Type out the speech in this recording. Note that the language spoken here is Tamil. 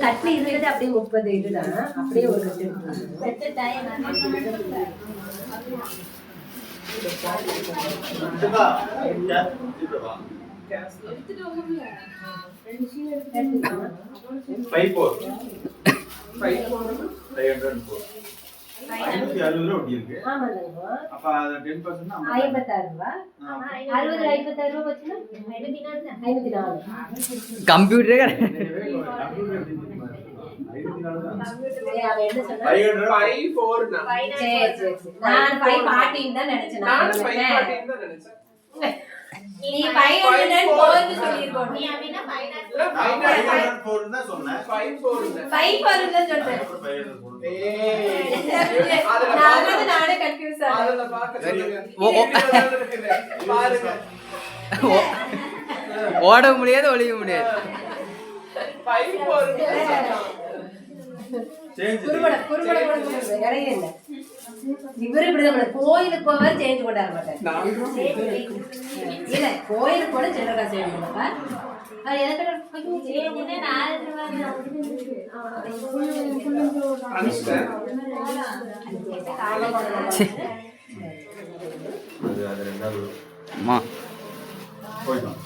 கட்லி இருந்தது அப்படியே 30 இதுதான் அப்படியே ஒரு கட்டு கம்ப்யூட்டர் நீ 500 போர்னு சொல்லிருக்கோம் நீ அப்படினா 504 ன்னு சொன்னேன் 54 ன்னு சொல்றேன் நானே கன்ஃபியூஸ் ஆறேன் அதல பாருங்க ஓட முடியாது ஒளிய முடியாது 54 குறுபட நிறைய இல்ல இவரு இப்படிதான் கோயிலுக்கு போவார் சேஞ்ச் கொண்டாட மாட்டார் இல்ல கோயிலுக்கு போட சில்லற காசு வேணும்ப்பா அது எதுக்கு அம்மா போய்டும்